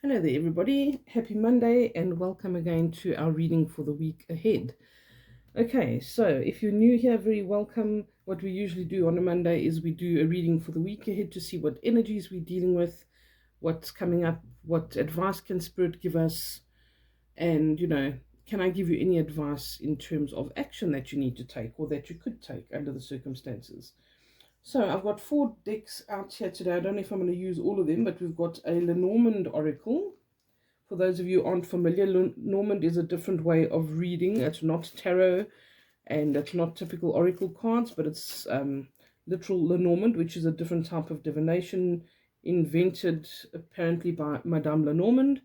Hello there, everybody. Happy Monday, and welcome again to our reading for the week ahead. Okay, so if you're new here, very welcome. What we usually do on a Monday is we do a reading for the week ahead to see what energies we're dealing with, what's coming up, what advice can Spirit give us, and can I give you any advice in terms of action that you need to take or that you could take under the circumstances. So I've got 4 decks out here today. I don't know if I'm going to use all of them, but we've got a Lenormand Oracle. For those of you who aren't familiar, Lenormand is a different way of reading. It's not tarot and it's not typical oracle cards, but it's literal Lenormand, which is a different type of divination invented apparently by Madame Lenormand.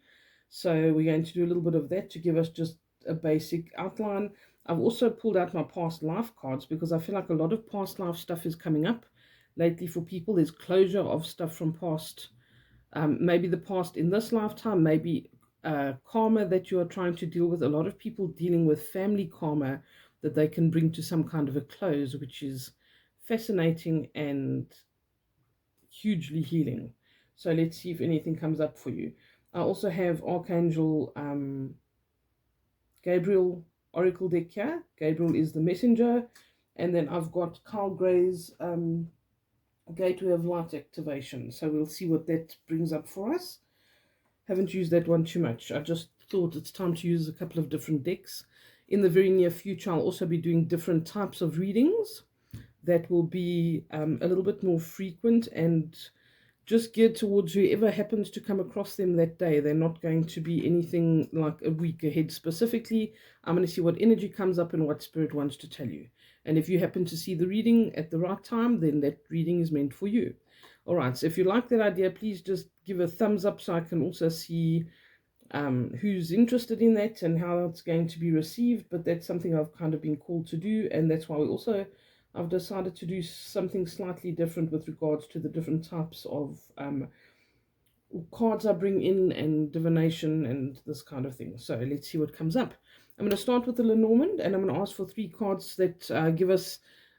So we're going to do a little bit of that to give us just a basic outline. I've also pulled out my past life cards because I feel like a lot of past life stuff is coming up lately for people. There's closure of stuff from past, maybe the past in this lifetime, maybe karma that you are trying to deal with. A lot of people dealing with family karma that they can bring to some kind of a close, which is fascinating and hugely healing. So let's see if anything comes up for you. I also have Archangel Gabriel Oracle deck here. Gabriel is the messenger. And then I've got Carl Gray's Gateway of Light activation. So we'll see what that brings up for us. Haven't used that one too much. I just thought it's time to use a couple of different decks. In the very near future, I'll also be doing different types of readings that will be a little bit more frequent and just geared towards whoever happens to come across them that day. They're not going to be anything like a week ahead specifically. I'm going to see what energy comes up and what Spirit wants to tell you. And if you happen to see the reading at the right time, then that reading is meant for you. All right, so if you like that idea, please just give a thumbs up so I can also see who's interested in that and how it's going to be received. But that's something I've kind of been called to do, and that's why I've decided to do something slightly different with regards to the different types of cards I bring in and divination and this kind of thing. So let's see what comes up. I'm going to start with the Lenormand, and I'm going to ask for 3 cards that give us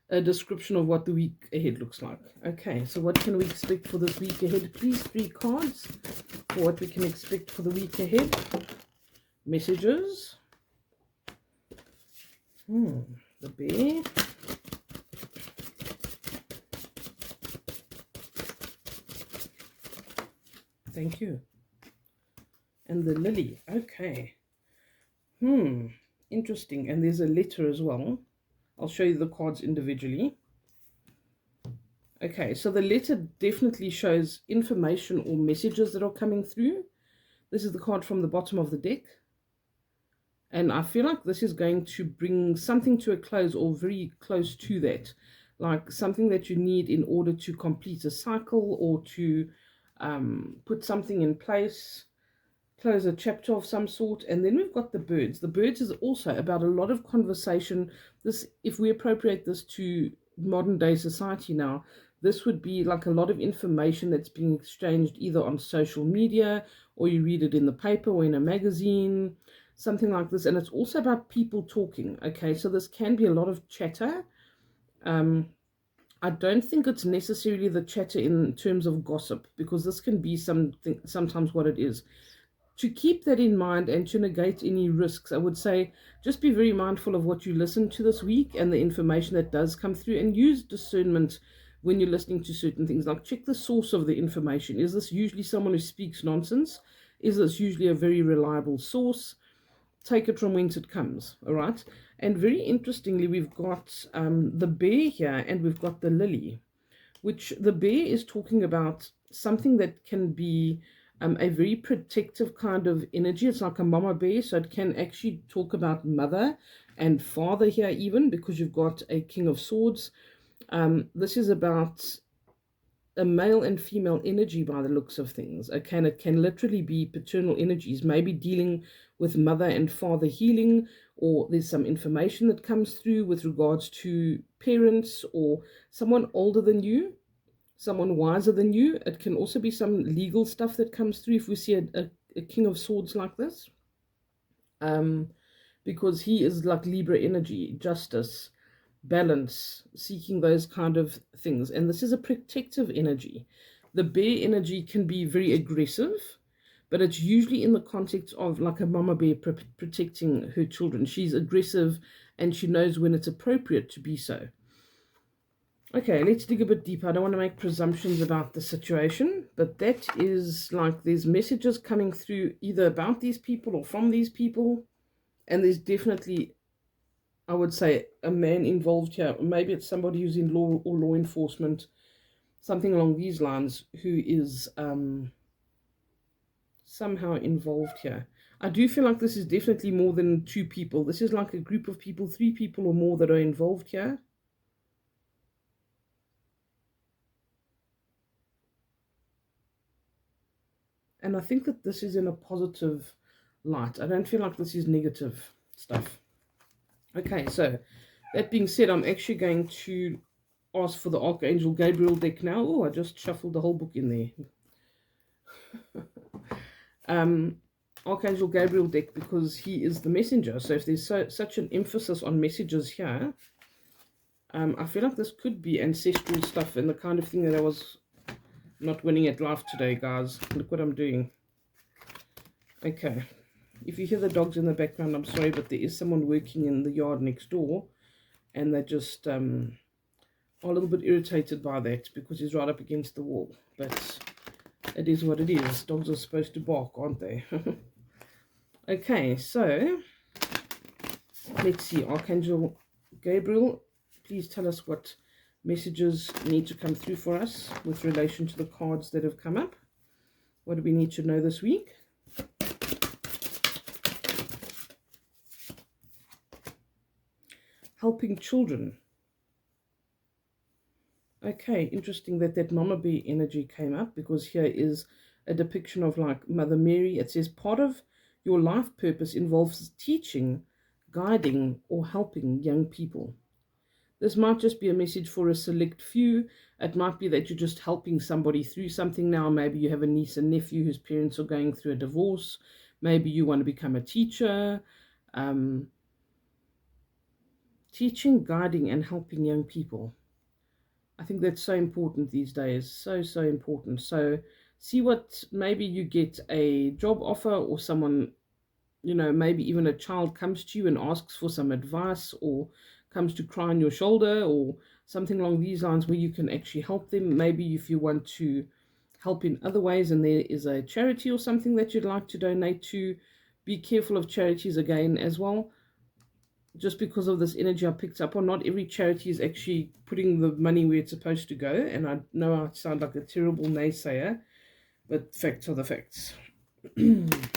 a description of what the week ahead looks like. Okay, so what can we expect for this week ahead? Please, 3 cards for what we can expect for the week ahead. Messages. The bear. Thank you. And the lily. Okay. Interesting. And there's a letter as well. I'll show you the cards individually. Okay, so the letter definitely shows information or messages that are coming through. This is the card from the bottom of the deck. And I feel like this is going to bring something to a close or very close to that. Like something that you need in order to complete a cycle or to put something in place, close a chapter of some sort. And then we've got the birds. The birds is also about a lot of conversation. This, if we appropriate this to modern day society now, this would be like a lot of information that's being exchanged either on social media or you read it in the paper or in a magazine, something like this. And it's also about people talking. Okay, so this can be a lot of chatter. I don't think it's necessarily the chatter in terms of gossip, because this can be sometimes what it is. To keep that in mind and to negate any risks, I would say just be very mindful of what you listen to this week and the information that does come through, and use discernment when you're listening to certain things. Like, check the source of the information. Is this usually someone who speaks nonsense? Is this usually a very reliable source? Take it from whence it comes. All right. And very interestingly, we've got the bear here and we've got the lily, which the bear is talking about something that can be a very protective kind of energy. It's like a mama bear, so it can actually talk about mother and father here even, because you've got a King of Swords. This is about a male and female energy by the looks of things. Okay, and it can literally be paternal energies, maybe dealing with mother and father healing, or there's some information that comes through with regards to parents or someone older than you, someone wiser than you. It can also be some legal stuff that comes through if we see a King of Swords like this, because he is like Libra energy, justice, balance, seeking those kind of things. And this is a protective energy. The bear energy can be very aggressive, but it's usually in the context of like a mama bear protecting her children. She's aggressive and she knows when it's appropriate to be so. Okay, let's dig a bit deeper. I don't want to make presumptions about the situation, but that is like there's messages coming through either about these people or from these people, and there's definitely, I would say, a man involved here. Maybe it's somebody who's in law or law enforcement, something along these lines, who is somehow involved here. I do feel like this is definitely more than two people. This is like a group of people, 3 people or more that are involved here. And I think that this is in a positive light. I don't feel like this is negative stuff. Okay, so that being said, I'm actually going to ask for the Archangel Gabriel deck now. Oh, I just shuffled the whole book in there. Archangel Gabriel deck, because he is the messenger. So if there's such an emphasis on messages here, I feel like this could be ancestral stuff and the kind of thing that I was not winning at life today, guys. Look what I'm doing. Okay. If you hear the dogs in the background, I'm sorry, but there is someone working in the yard next door, and they just are a little bit irritated by that because he's right up against the wall. But it is what it is. Dogs are supposed to bark, aren't they? Okay, so let's see. Archangel Gabriel, please tell us what messages need to come through for us with relation to the cards that have come up. What do we need to know this week? Helping children. Okay, interesting that Mama Bear energy came up, because here is a depiction of like Mother Mary. It says part of your life purpose involves teaching, guiding, or helping young people. This might just be a message for a select few. It might be that you're just helping somebody through something now. Maybe you have a niece and nephew whose parents are going through a divorce. Maybe you want to become a teacher. Teaching, guiding, and helping young people. I think that's so important these days. So important. So see what, maybe you get a job offer, or someone, maybe even a child comes to you and asks for some advice, or comes to cry on your shoulder, or something along these lines, where you can actually help them. Maybe if you want to help in other ways and there is a charity or something that you'd like to donate to, be careful of charities again as well. Just because of this energy I picked up on, not every charity is actually putting the money where it's supposed to go. And I know I sound like a terrible naysayer, but facts are the facts.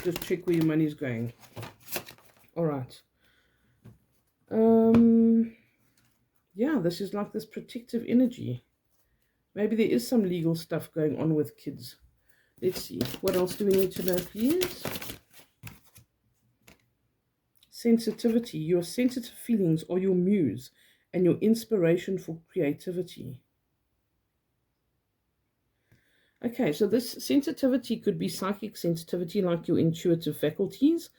Just check where your money is going. All right. Yeah, this is like this protective energy. Maybe there is some legal stuff going on with kids. Let's see. What else do we need to know, please? Sensitivity. Your sensitive feelings are your muse and your inspiration for creativity. Okay, so this sensitivity could be psychic sensitivity, like your intuitive faculties.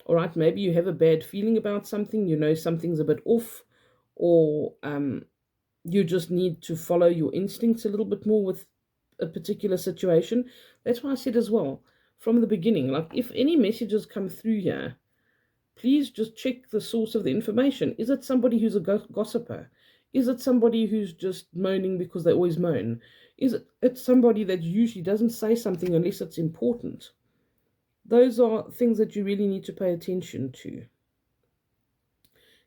All right, maybe you have a bad feeling about something, something's a bit off, or you just need to follow your instincts a little bit more with a particular situation. That's why I said as well, from the beginning, like if any messages come through here, please just check the source of the information. Is it somebody who's a gossiper? Is it somebody who's just moaning because they always moan? Is it somebody that usually doesn't say something unless it's important? Those are things that you really need to pay attention to.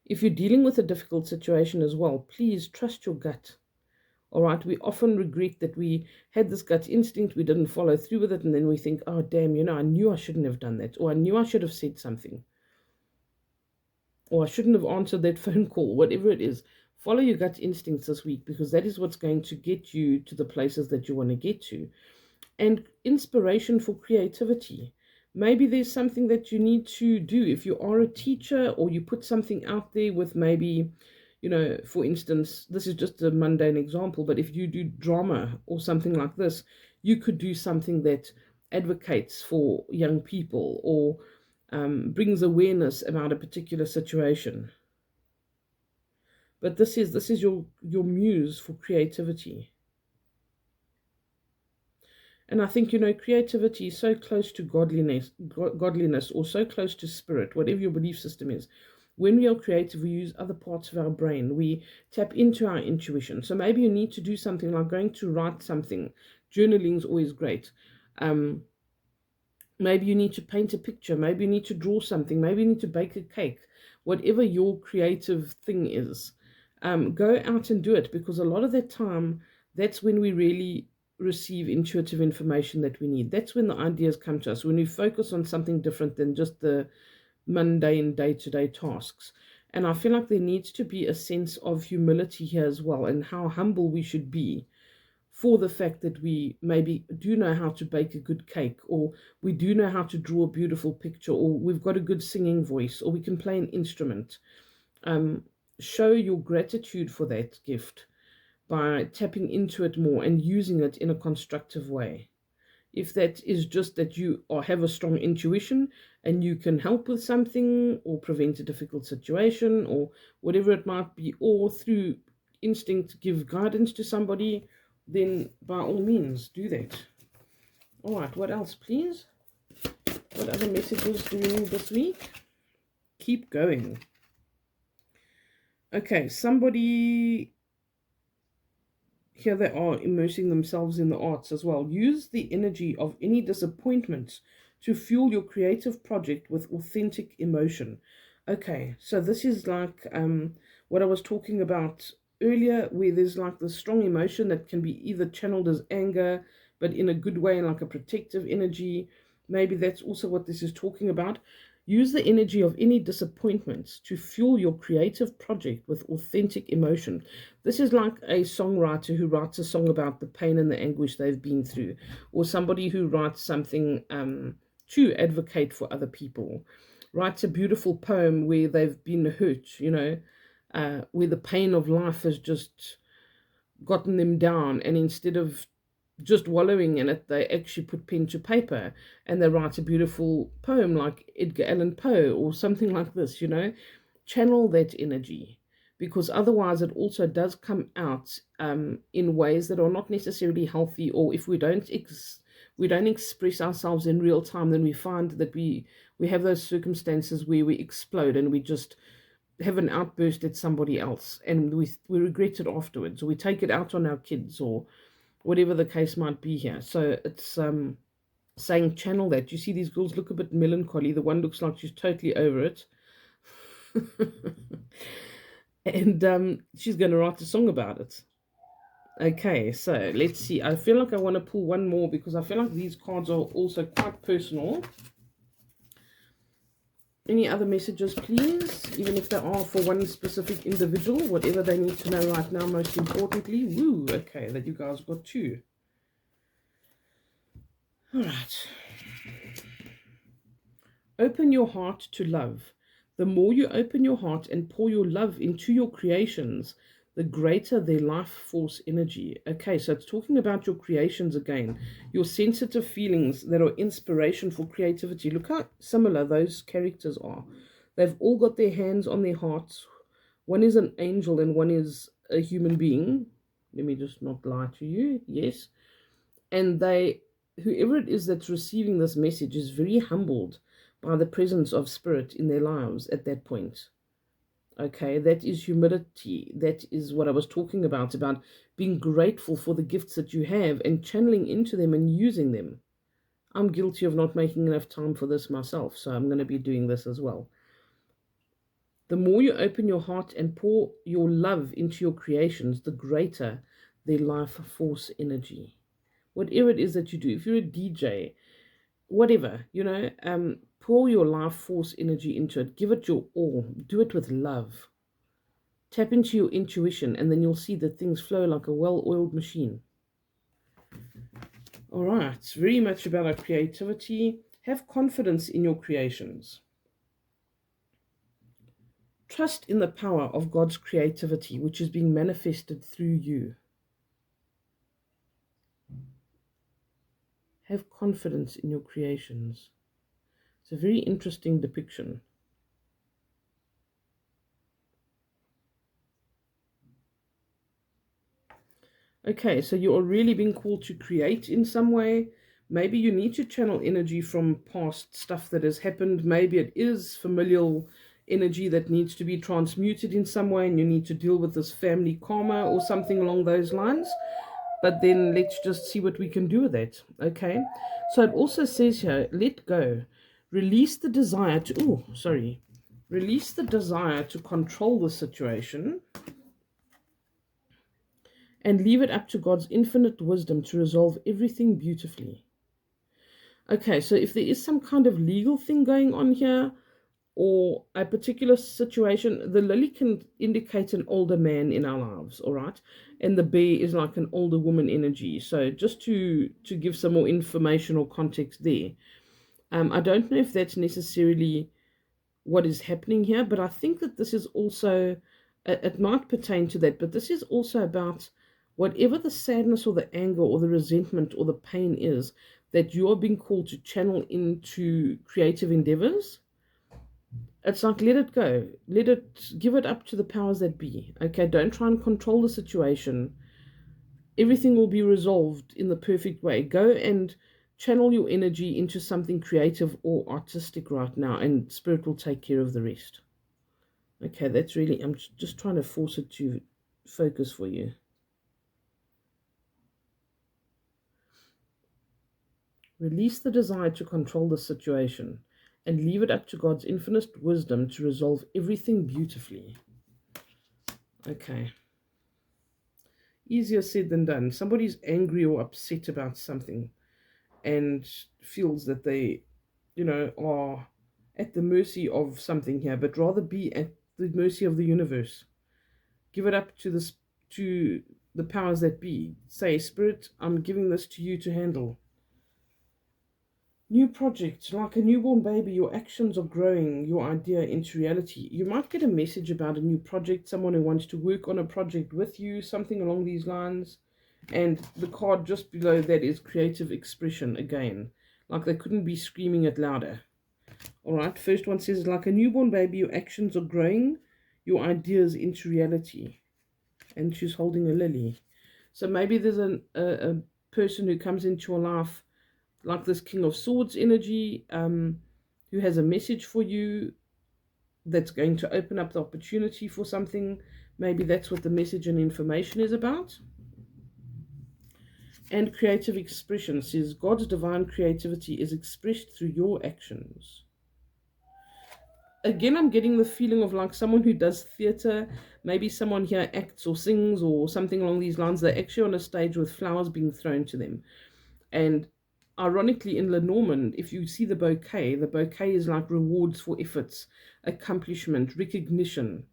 If you're dealing with a difficult situation as well, please trust your gut. All right, we often regret that we had this gut instinct, we didn't follow through with it, and then we think, oh, damn, I knew I shouldn't have done that, or I knew I should have said something, or I shouldn't have answered that phone call, whatever it is. Follow your gut instincts this week, because that is what's going to get you to the places that you want to get to. And inspiration for creativity. Maybe there's something that you need to do. If you are a teacher, or you put something out there with maybe, for instance, this is just a mundane example, but if you do drama or something like this, you could do something that advocates for young people, or brings awareness about a particular situation. But this is your muse for creativity. And I think, creativity is so close to godliness, or so close to spirit, whatever your belief system is. When we are creative, we use other parts of our brain. We tap into our intuition. So maybe you need to do something like going to write something. Journaling is always great. Um, Maybe you need to paint a picture. Maybe you need to draw something. Maybe you need to bake a cake. Whatever your creative thing is, go out and do it, because a lot of the time, that's when we really receive intuitive information that we need. That's when the ideas come to us, when we focus on something different than just the mundane day-to-day tasks. And I feel like there needs to be a sense of humility here as well, and how humble we should be for the fact that we maybe do know how to bake a good cake, or we do know how to draw a beautiful picture, or we've got a good singing voice, or we can play an instrument. Um, Show your gratitude for that gift by tapping into it more and using it in a constructive way. If that is just that you have a strong intuition and you can help with something or prevent a difficult situation or whatever it might be, or through instinct give guidance to somebody, then by all means do that. All right, what else, please? What other messages do we need this week? Keep going. Okay, somebody here, they are immersing themselves in the arts as well. Use the energy of any disappointment to fuel your creative project with authentic emotion. Okay, so this is like what I was talking about earlier, where there's like the strong emotion that can be either channeled as anger, but in a good way, like a protective energy. Maybe that's also what this is talking about. Use the energy of any disappointments to fuel your creative project with authentic emotion. This is like a songwriter who writes a song about the pain and the anguish they've been through, or somebody who writes something to advocate for other people, writes a beautiful poem where they've been hurt, where the pain of life has just gotten them down, and instead of just wallowing in it, they actually put pen to paper and they write a beautiful poem like Edgar Allan Poe or something like this, channel that energy, because otherwise it also does come out in ways that are not necessarily healthy, or if we don't express ourselves in real time, then we find that we have those circumstances where we explode and we just have an outburst at somebody else, and we regret it afterwards, or we take it out on our kids, or whatever the case might be here. So it's saying channel that. You see these girls look a bit melancholy. The one looks like she's totally over it. And she's going to write a song about it. Okay, so let's see. I feel like I want to pull one more because I feel like these cards are also quite personal. Any other messages, please? Even if they are for one specific individual, whatever they need to know right now, most importantly. Woo, okay, that you guys got two. All right. Open your heart to love. The more you open your heart and pour your love into your creations, the greater their life force energy. Okay, so it's talking about your creations again, your sensitive feelings that are inspiration for creativity. Look how similar those characters are. They've all got their hands on their hearts. One is an angel and one is a human being. Let me just not lie to you. Yes. And whoever it is that's receiving this message is very humbled by the presence of spirit in their lives at that point. Okay, that is humility. That is what I was talking about being grateful for the gifts that you have and channeling into them and using them. I'm guilty of not making enough time for this myself, so I'm going to be doing this as well. The more you open your heart and pour your love into your creations, the greater their life force energy. Whatever it is that you do, if you're a DJ, whatever, pour your life force energy into it. Give it your all. Do it with love. Tap into your intuition, and then you'll see that things flow like a well-oiled machine. All right, it's very much about our creativity. Have confidence in your creations. Trust in the power of God's creativity, which is being manifested through you. Have confidence in your creations. It's a very interesting depiction. Okay, so you are really being called to create in some way. Maybe you need to channel energy from past stuff that has happened. Maybe it is familial energy that needs to be transmuted in some way, and you need to deal with this family karma or something along those lines. But then let's just see what we can do with that. Okay. So it also says here, let go. Release the desire to, release the desire to control the situation and leave it up to God's infinite wisdom to resolve everything beautifully. Okay, so if there is some kind of legal thing going on here or a particular situation, the lily can indicate an older man in our lives, all right? And the bear is like an older woman energy. So just to give some more information or context there. I don't know if that's necessarily what is happening here, but I think that this is also, it might pertain to that, but this is also about whatever the sadness or the anger or the resentment or the pain is that you are being called to channel into creative endeavors. It's like, let it go. Give it up to the powers that be. Okay, don't try and control the situation. Everything will be resolved in the perfect way. Go and channel your energy into something creative or artistic right now, and Spirit will take care of the rest. Okay, that's really, I'm just trying to force it to focus for you. Release the desire to control the situation and leave it up to God's infinite wisdom to resolve everything beautifully. Okay. Easier said than done. Somebody's angry or upset about something and feels that they, are at the mercy of something here, but rather be at the mercy of the universe. Give it up to the powers that be. Say, Spirit, I'm giving this to you to handle. New projects, like a newborn baby, your actions are growing your idea into reality. You might get a message about a new project, someone who wants to work on a project with you, something along these lines. And the card just below that is creative expression again. Like they couldn't be screaming it louder. Alright, first one says, like a newborn baby, your actions are growing your ideas into reality. And she's holding a lily. So maybe there's a person who comes into your life like this King of Swords energy, who has a message for you that's going to open up the opportunity for something. Maybe that's what the message and information is about. And creative expression says God's divine creativity is expressed through your actions. Again, I'm getting the feeling of like someone who does theater. Maybe someone here acts or sings or something along these lines. They're actually on a stage with flowers being thrown to them. And ironically, in Lenormand, if you see the bouquet is like rewards for efforts, accomplishment, recognition.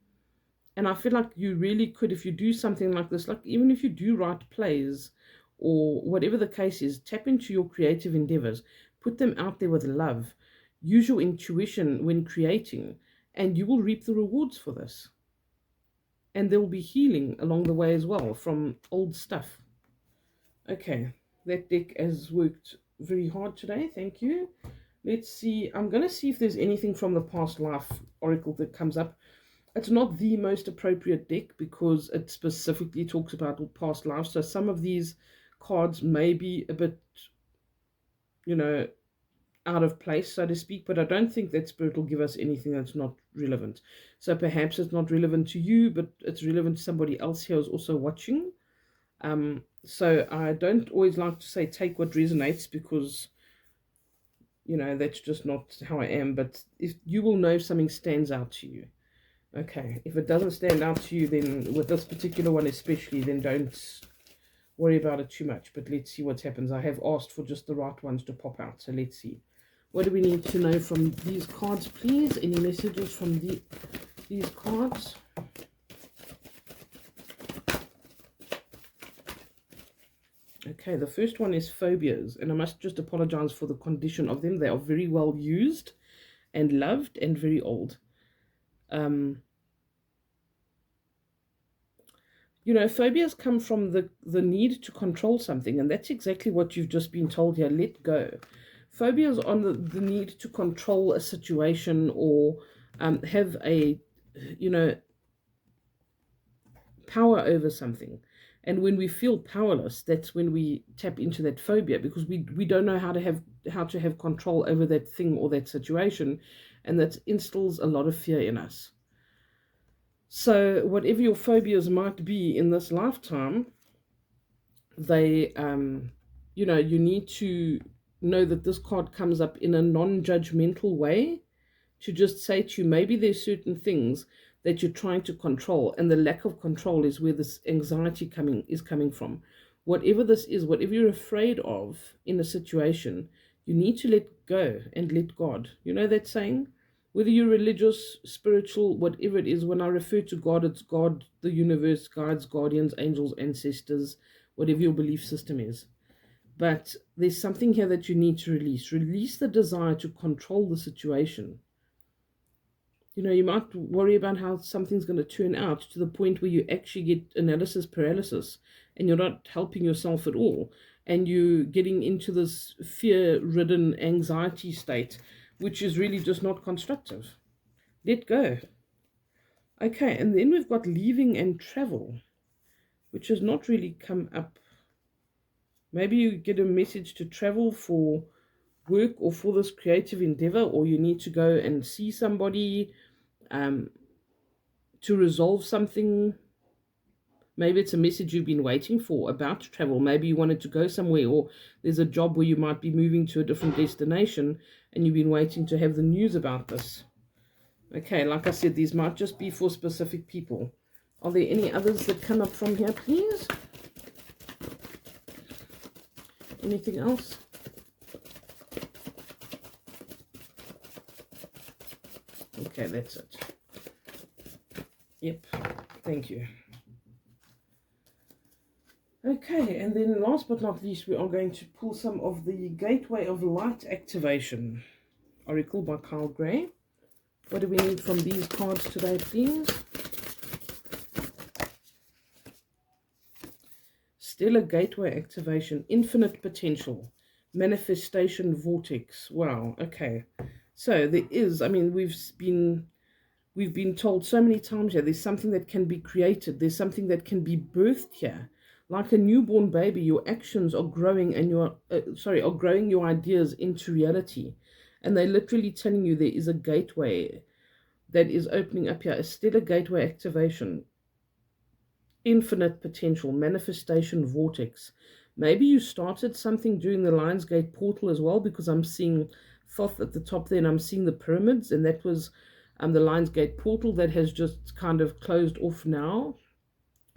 And I feel like you really could, if you do something like this, like even if you do write plays or whatever the case is, tap into your creative endeavors, put them out there with love, use your intuition when creating, and you will reap the rewards for this. And there will be healing along the way as well from old stuff. Okay, that deck has worked very hard today. Thank you. Let's see. I'm going to see if there's anything from the past life oracle that comes up. It's not the most appropriate deck because it specifically talks about past lives. So some of these cards may be a bit, out of place, so to speak. But I don't think that Spirit will give us anything that's not relevant. So perhaps it's not relevant to you, but it's relevant to somebody else here who's also watching. So I don't always like to say take what resonates because, that's just not how I am. But if you will know if something stands out to you. Okay, if it doesn't stand out to you, then with this particular one especially, then don't worry about it too much. But let's see what happens. I have asked for just the right ones to pop out. So let's see. What do we need to know from these cards, please? Any messages from these cards? Okay, the first one is phobias, and I must just apologize for the condition of them. They are very well used and loved and very old. Phobias come from the need to control something, and that's exactly what you've just been told here. Let go. Phobias on the need to control a situation or have a, power over something. And when we feel powerless, that's when we tap into that phobia, because we don't know how to have control over that thing or that situation, and that instills a lot of fear in us. So whatever your phobias might be in this lifetime, they you need to know that this card comes up in a non-judgmental way, to just say to you, maybe there's certain things that you're trying to control, and the lack of control is where this anxiety coming from. Whatever this is, whatever you're afraid of in a situation, you need to let go and let God. You know that saying? Whether you're religious, spiritual, whatever it is, when I refer to God, it's God, the universe, guides, guardians, angels, ancestors, whatever your belief system is. But there's something here that you need to release. Release the desire to control the situation. You might worry about how something's going to turn out, to the point where you actually get analysis paralysis and you're not helping yourself at all. And you're getting into this fear-ridden anxiety state, which is really just not constructive. Let go. Okay, and then we've got leaving and travel, which has not really come up. Maybe you get a message to travel for work or for this creative endeavor, or you need to go and see somebody to resolve something. Maybe it's a message you've been waiting for about travel. Maybe you wanted to go somewhere, or there's a job where you might be moving to a different destination and you've been waiting to have the news about this. Okay, like I said, these might just be for specific people. Are there any others that come up from here, please? Anything else? Okay, that's it. Yep, thank you. Okay, and then last but not least, we are going to pull some of the Gateway of Light Activation Oracle by Kyle Gray. What do we need from these cards today, please? Stellar Gateway Activation, Infinite Potential, Manifestation Vortex. Wow, okay. So there is, we've been told so many times here, there's something that can be created. There's something that can be birthed here. Like a newborn baby, your actions are growing, and are growing your ideas into reality. And they're literally telling you there is a gateway that is opening up here. A stellar gateway activation, infinite potential, manifestation vortex. Maybe you started something during the Lionsgate portal as well, because I'm seeing Thoth at the top there, and I'm seeing the pyramids, and that was the Lionsgate portal that has just kind of closed off now.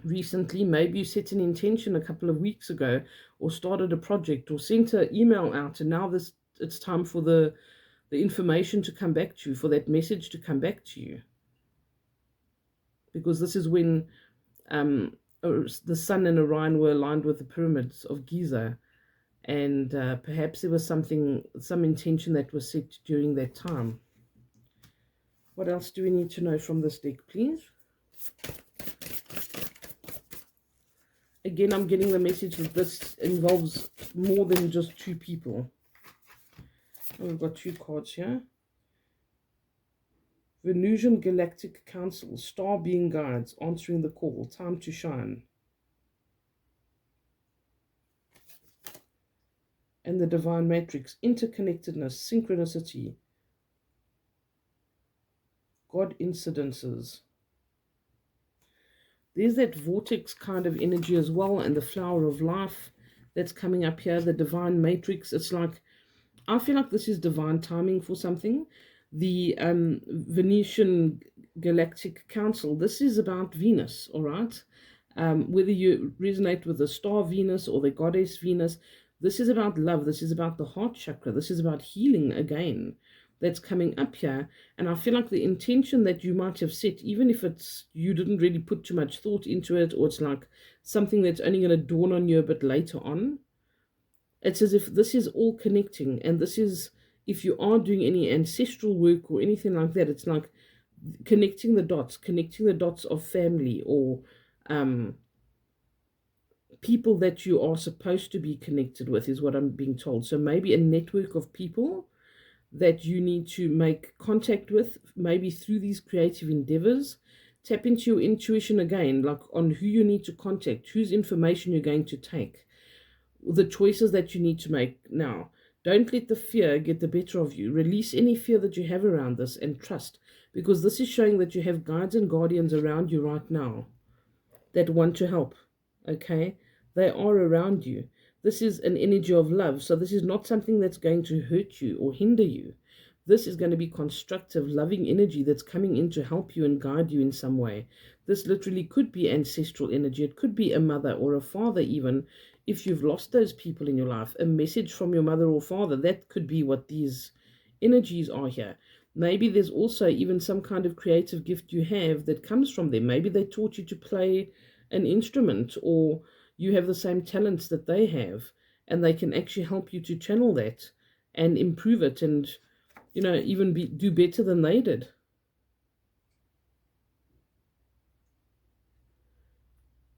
Recently, maybe you set an intention a couple of weeks ago, or started a project, or sent an email out, and now it's time for the information to come back to you, for that message to come back to you. Because this is when the sun and Orion were aligned with the pyramids of Giza, and perhaps there was some intention that was set during that time. What else do we need to know from this deck, please? Again, I'm getting the message that this involves more than just two people. Oh, we've got two cards here. Venusian Galactic Council, Star Being Guides, Answering the Call, Time to Shine. And the Divine Matrix, Interconnectedness, Synchronicity, God Incidences. There's that vortex kind of energy as well, and the flower of life that's coming up here, the divine matrix. It's like, I feel like this is divine timing for something. The Venetian Galactic Council, this is about Venus, all right? Whether you resonate with the star Venus or the goddess Venus, this is about love. This is about the heart chakra. This is about healing again. That's coming up here. And I feel like the intention that you might have set, even if you didn't really put too much thought into it, or it's like something that's only going to dawn on you a bit later on, it's as if this is all connecting. And this is, if you are doing any ancestral work or anything like that, it's like connecting the dots of family, or people that you are supposed to be connected with, is what I'm being told. So maybe a network of people that you need to make contact with, maybe through these creative endeavors, Tap into your intuition again, like on who you need to contact, whose information you're going to take, the choices that you need to make now. Don't let the fear get the better of you. Release any fear that you have around this and trust, because this is showing that you have guides and guardians around you right now that want to help. Okay? They are around you. This is an energy of love. So this is not something that's going to hurt you or hinder you. This is going to be constructive, loving energy that's coming in to help you and guide you in some way. This literally could be ancestral energy. It could be a mother or a father, even if you've lost those people in your life. A message from your mother or father. That could be what these energies are here. Maybe there's also even some kind of creative gift you have that comes from them. Maybe they taught you to play an instrument, or you have the same talents that they have, and they can actually help you to channel that and improve it, and even do better than they did.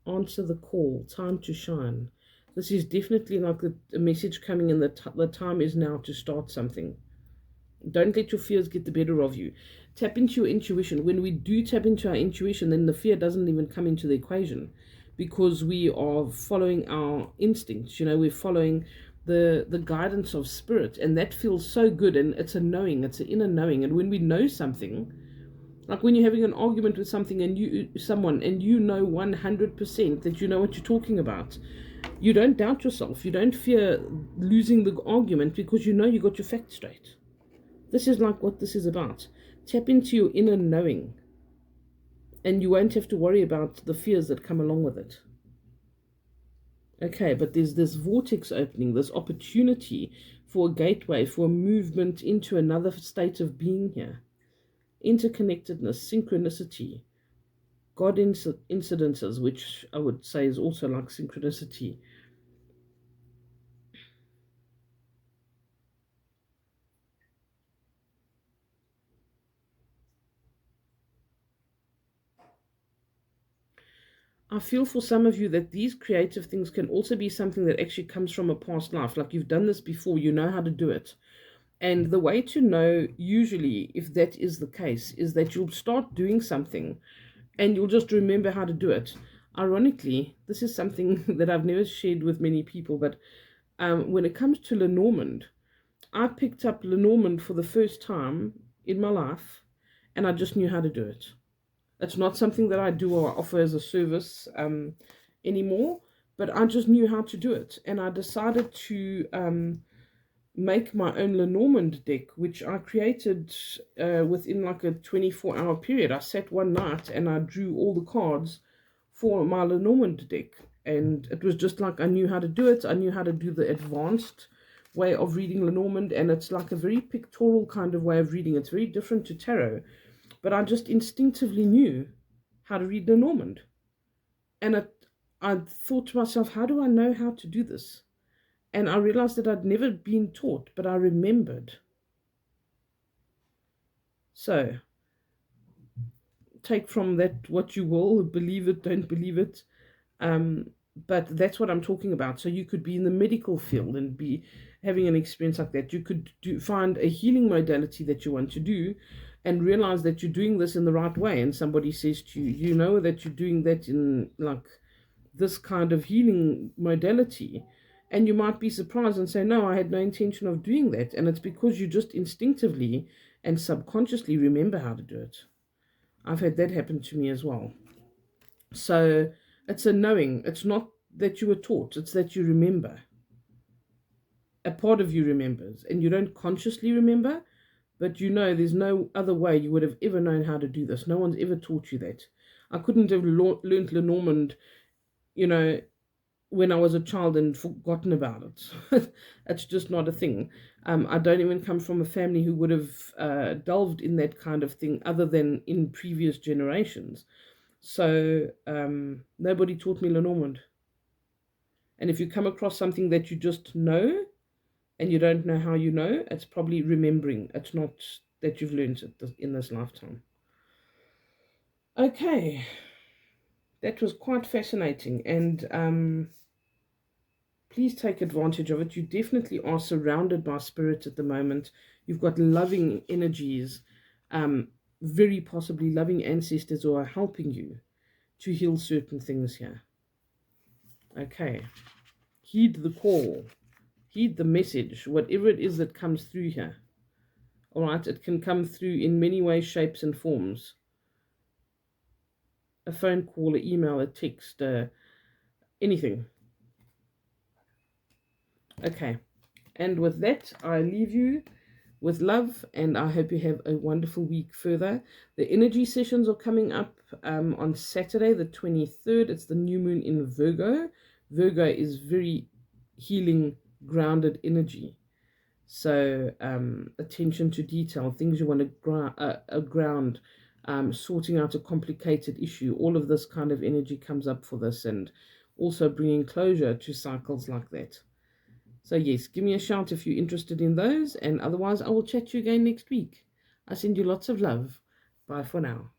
Answer the call. Time to shine. This is definitely like a message coming in that the time is now to start something. Don't let your fears get the better of you. Tap into your intuition. When we do tap into our intuition, then the fear doesn't even come into the equation, because we are following our instincts. We're following the guidance of spirit, and that feels so good. And it's a knowing, it's an inner knowing. And when we know something, like when you're having an argument with someone and you know 100% that you know what you're talking about, you don't doubt yourself. You don't fear losing the argument, because you know you got your facts straight. This is like what this is about. Tap into your inner knowing, and you won't have to worry about the fears that come along with it. Okay, but there's this vortex opening, this opportunity for a gateway, for a movement into another state of being here. Interconnectedness, synchronicity, God incidences, which I would say is also like synchronicity. I feel for some of you that these creative things can also be something that actually comes from a past life. Like you've done this before, you know how to do it. And the way to know, usually, if that is the case, is that you'll start doing something and you'll just remember how to do it. Ironically, this is something that I've never shared with many people, but when it comes to Lenormand, I picked up Lenormand for the first time in my life, and I just knew how to do it. It's not something that I do or offer as a service anymore, but I just knew how to do it. And I decided to make my own Lenormand deck, which I created within like a 24-hour period. I sat one night and I drew all the cards for my Lenormand deck. And it was just like I knew how to do it. I knew how to do the advanced way of reading Lenormand, and it's like a very pictorial kind of way of reading. It's very different to tarot. But I just instinctively knew how to read Lenormand. And I thought to myself, how do I know how to do this? And I realized that I'd never been taught, but I remembered. So, take from that what you will, believe it, don't believe it. But that's what I'm talking about. So you could be in the medical field and be having an experience like that. You could find a healing modality that you want to do, and realize that you're doing this in the right way. And somebody says to you, you know that you're doing that in like this kind of healing modality. And you might be surprised and say, no, I had no intention of doing that. And it's because you just instinctively and subconsciously remember how to do it. I've had that happen to me as well. So it's a knowing. It's not that you were taught, it's that you remember. A part of you remembers, and you don't consciously remember, but you know there's no other way you would have ever known how to do this. No one's ever taught you that. I couldn't have learned Lenormand, when I was a child and forgotten about it. It's just not a thing. I don't even come from a family who would have delved in that kind of thing other than in previous generations. So nobody taught me Lenormand. And if you come across something that you just know and you don't know how you know, it's probably remembering. It's not that you've learned it in this lifetime. Okay, that was quite fascinating, and please take advantage of it. You definitely are surrounded by spirit at the moment. You've got loving energies. very possibly loving ancestors who are helping you to heal certain things here. Okay. Heed the call. Heed the message, whatever it is that comes through here. All right, it can come through in many ways, shapes, and forms. A phone call, an email, a text, anything. Okay, and with that, I leave you with love, and I hope you have a wonderful week further. The energy sessions are coming up on Saturday, the 23rd. It's the new moon in Virgo. Virgo is very healing, grounded energy. So attention to detail, things you want to ground, sorting out a complicated issue. All of this kind of energy comes up for this, and also bringing closure to cycles like that. So yes, give me a shout if you're interested in those, and otherwise I will chat to you again next week. I send you lots of love. Bye for now.